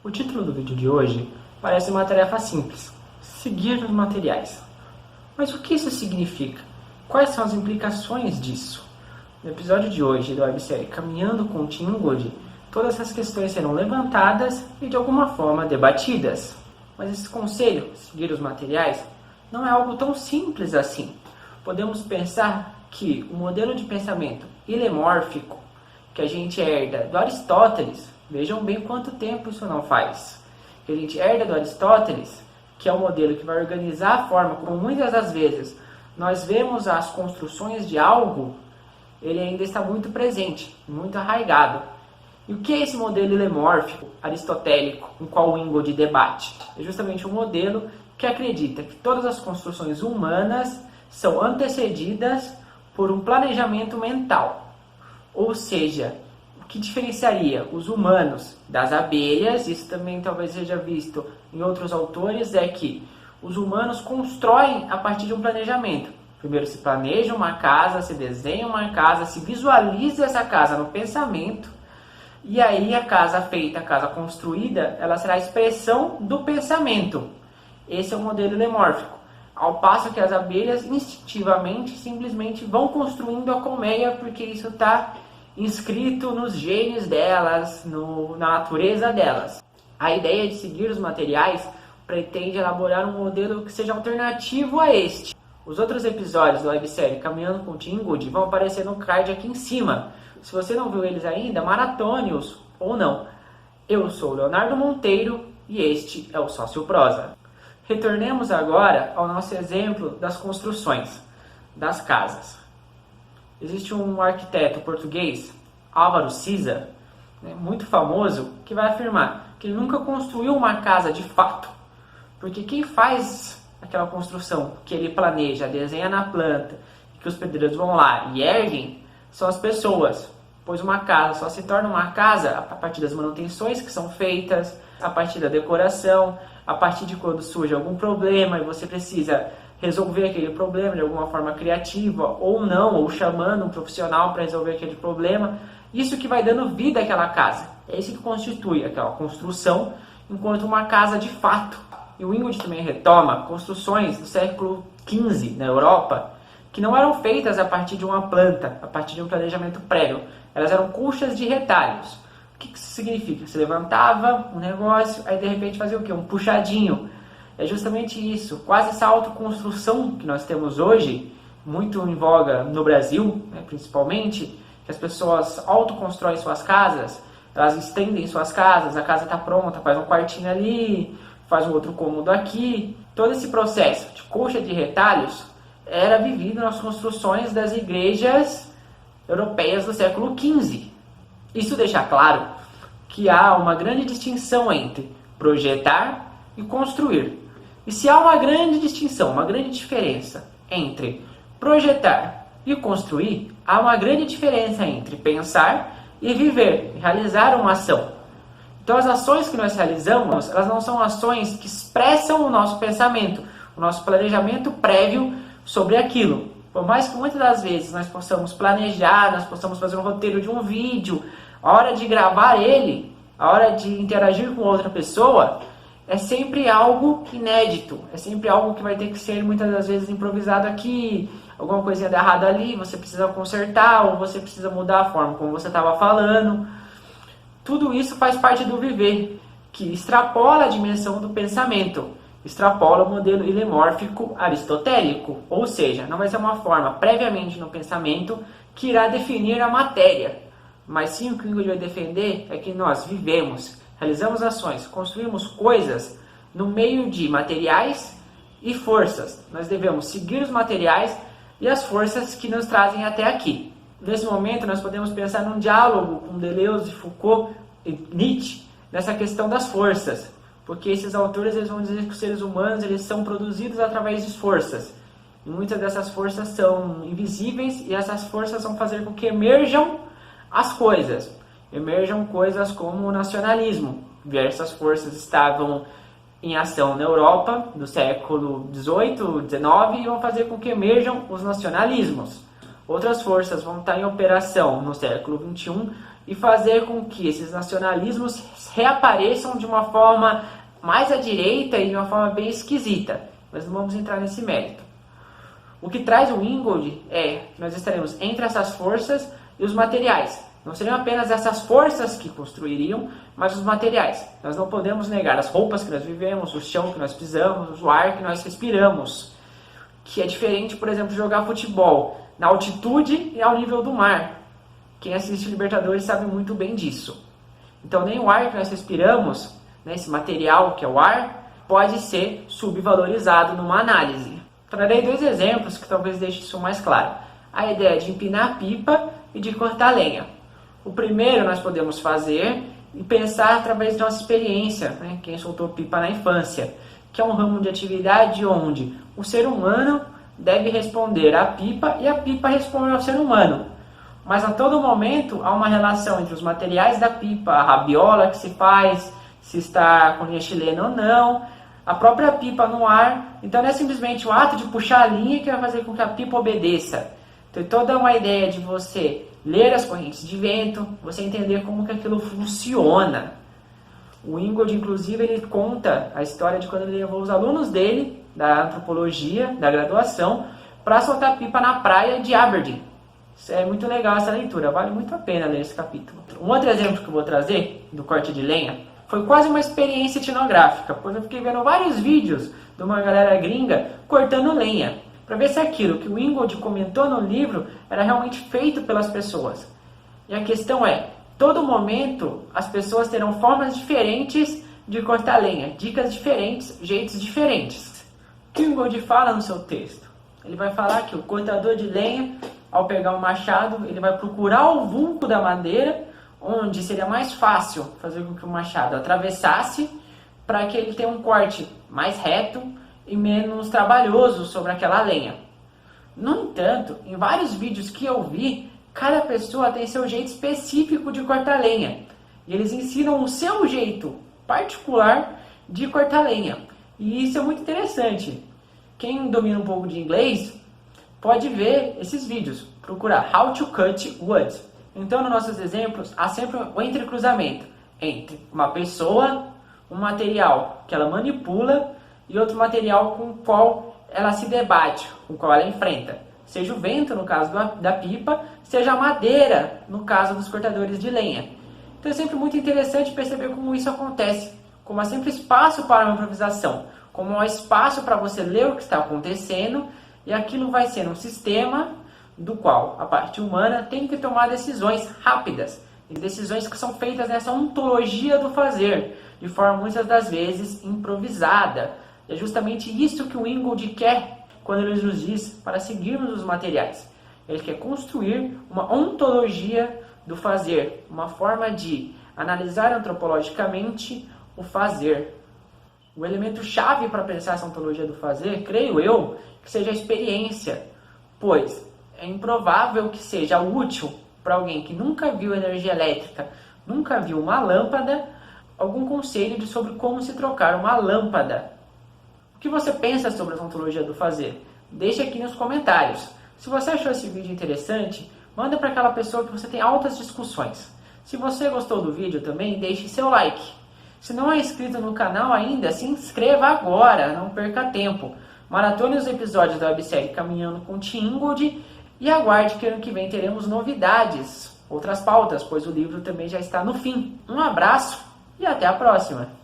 O título do vídeo de hoje parece uma tarefa simples: seguir os materiais. Mas o que isso significa? Quais são as implicações disso? No episódio de hoje da websérie Caminhando com Tim Ingold, todas essas questões serão levantadas e de alguma forma debatidas. Mas esse conselho, seguir os materiais, não é algo tão simples assim. Podemos pensar que o modelo de pensamento ilemórfico que a gente herda do Aristóteles, vejam bem quanto tempo isso não faz, que a gente herda do Aristóteles, que é o modelo que vai organizar a forma como muitas das vezes nós vemos as construções de algo, ele ainda está muito presente, muito arraigado. E o que é esse modelo ilemórfico, aristotélico, com qual o Ingold debate? É justamente um modelo que acredita que todas as construções humanas são antecedidas por um planejamento mental. Ou seja, o que diferenciaria os humanos das abelhas, isso também talvez seja visto em outros autores, é que os humanos constroem a partir de um planejamento. Primeiro se planeja uma casa, se desenha uma casa, se visualiza essa casa no pensamento, e aí a casa feita, a casa construída, ela será a expressão do pensamento. Esse é o modelo ilemórfico. Ao passo que as abelhas instintivamente simplesmente vão construindo a colmeia, porque isso está inscrito nos genes delas, na natureza delas. A ideia de seguir os materiais pretende elaborar um modelo que seja alternativo a este. Os outros episódios da websérie Caminhando com Tim Ingold vão aparecer no card aqui em cima. Se você não viu eles ainda, maratone-os ou não. Eu sou o Leonardo Monteiro e este é o Sócio Prosa. Retornemos agora ao nosso exemplo das construções, das casas. Existe um arquiteto português, Álvaro Siza, muito famoso, que vai afirmar que ele nunca construiu uma casa de fato, porque quem faz aquela construção que ele planeja, desenha na planta, que os pedreiros vão lá e erguem, são as pessoas, pois uma casa só se torna uma casa a partir das manutenções que são feitas, a partir da decoração, a partir de quando surge algum problema e você precisa resolver aquele problema de alguma forma criativa ou não, ou chamando um profissional para resolver aquele problema. Isso que vai dando vida àquela casa. É isso que constitui aquela construção enquanto uma casa de fato. E o Ingold também retoma construções do século XV na Europa que não eram feitas a partir de uma planta, a partir de um planejamento prévio. Elas eram colchas de retalhos. O que isso significa? Você levantava um negócio, aí de repente fazia o quê? Um puxadinho. É justamente isso, quase essa autoconstrução que nós temos hoje, muito em voga no Brasil, principalmente, que as pessoas autoconstroem suas casas, elas estendem suas casas, a casa está pronta, faz um quartinho ali, faz um outro cômodo aqui. Todo esse processo de colcha de retalhos era vivido nas construções das igrejas europeias do século XV. Isso deixa claro que há uma grande distinção entre projetar e construir. E se há uma grande distinção, uma grande diferença entre projetar e construir, há uma grande diferença entre pensar e viver, realizar uma ação. Então as ações que nós realizamos, elas não são ações que expressam o nosso pensamento, o nosso planejamento prévio sobre aquilo. Por mais que muitas das vezes nós possamos planejar, nós possamos fazer um roteiro de um vídeo, a hora de gravar ele, a hora de interagir com outra pessoa, é sempre algo inédito, é sempre algo que vai ter que ser muitas das vezes improvisado aqui, alguma coisinha dá errado ali, você precisa consertar ou você precisa mudar a forma como você estava falando. Tudo isso faz parte do viver, que extrapola a dimensão do pensamento, extrapola o modelo ilemórfico aristotélico, ou seja, não vai ser uma forma previamente no pensamento que irá definir a matéria, mas sim o que o Ingold vai defender é que nós vivemos, realizamos ações, construímos coisas no meio de materiais e forças. Nós devemos seguir os materiais e as forças que nos trazem até aqui. Nesse momento, nós podemos pensar num diálogo com Deleuze, Foucault e Nietzsche nessa questão das forças, porque esses autores eles vão dizer que os seres humanos eles são produzidos através de forças. E muitas dessas forças são invisíveis e essas forças vão fazer com que emerjam as coisas. Emerjam coisas como o nacionalismo. Diversas forças estavam em ação na Europa do século XVIII, XIX e vão fazer com que emerjam os nacionalismos. Outras forças vão estar em operação no século XXI e fazer com que esses nacionalismos reapareçam de uma forma mais à direita e de uma forma bem esquisita. Mas não vamos entrar nesse mérito. O que traz o Ingold é que nós estaremos entre essas forças e os materiais. Não seriam apenas essas forças que construiriam, mas os materiais. Nós não podemos negar as roupas que nós vivemos, o chão que nós pisamos, o ar que nós respiramos. Que é diferente, por exemplo, de jogar futebol na altitude e ao nível do mar. Quem assiste Libertadores sabe muito bem disso. Então nem o ar que nós respiramos, né, esse material que é o ar, pode ser subvalorizado numa análise. Trarei 2 exemplos que talvez deixem isso mais claro. A ideia de empinar a pipa e de cortar lenha. O primeiro nós podemos fazer e pensar através da nossa experiência, né? Quem soltou pipa na infância, que é um ramo de atividade onde o ser humano deve responder à pipa e a pipa responde ao ser humano. Mas a todo momento há uma relação entre os materiais da pipa, a rabiola que se faz, se está com linha chilena ou não, a própria pipa no ar. Então não é simplesmente o ato de puxar a linha que vai fazer com que a pipa obedeça. Tem toda uma ideia de você ler as correntes de vento, você entender como que aquilo funciona. O Ingold, inclusive, ele conta a história de quando ele levou os alunos dele, da antropologia, da graduação, para soltar pipa na praia de Aberdeen. Isso é muito legal, essa leitura, vale muito a pena ler esse capítulo. Um outro exemplo que eu vou trazer, do corte de lenha, foi quase uma experiência etnográfica, pois eu fiquei vendo vários vídeos de uma galera gringa cortando lenha, para ver se aquilo que o Ingold comentou no livro era realmente feito pelas pessoas. E a questão é, todo momento as pessoas terão formas diferentes de cortar lenha, dicas diferentes, jeitos diferentes. O que o Ingold fala no seu texto? Ele vai falar que o cortador de lenha, ao pegar um machado, ele vai procurar o vulco da madeira, onde seria mais fácil fazer com que o machado atravessasse, para que ele tenha um corte mais reto e menos trabalhoso sobre aquela lenha. No entanto, em vários vídeos que eu vi, cada pessoa tem seu jeito específico de cortar lenha. E eles ensinam o seu jeito particular de cortar lenha. E isso é muito interessante. Quem domina um pouco de inglês pode ver esses vídeos. Procurar How to Cut Wood. Então, nos nossos exemplos, há sempre um entrecruzamento entre uma pessoa, um material que ela manipula e outro material com o qual ela se debate, com o qual ela enfrenta. Seja o vento, no caso da pipa, seja a madeira, no caso dos cortadores de lenha. Então é sempre muito interessante perceber como isso acontece, como há sempre espaço para uma improvisação, como há espaço para você ler o que está acontecendo, e aquilo vai ser um sistema do qual a parte humana tem que tomar decisões rápidas, e decisões que são feitas nessa ontologia do fazer, de forma muitas das vezes improvisada. É justamente isso que o Ingold quer quando ele nos diz para seguirmos os materiais. Ele quer construir uma ontologia do fazer, uma forma de analisar antropologicamente o fazer. O elemento chave para pensar essa ontologia do fazer, creio eu, que seja a experiência, pois é improvável que seja útil para alguém que nunca viu energia elétrica, nunca viu uma lâmpada, algum conselho sobre como se trocar uma lâmpada. O que você pensa sobre a ontologia do fazer? Deixe aqui nos comentários. Se você achou esse vídeo interessante, manda para aquela pessoa que você tem altas discussões. Se você gostou do vídeo também, deixe seu like. Se não é inscrito no canal ainda, se inscreva agora, não perca tempo. Maratone os episódios da websérie Caminhando com Ingold e aguarde que ano que vem teremos novidades, outras pautas, pois o livro também já está no fim. Um abraço e até a próxima!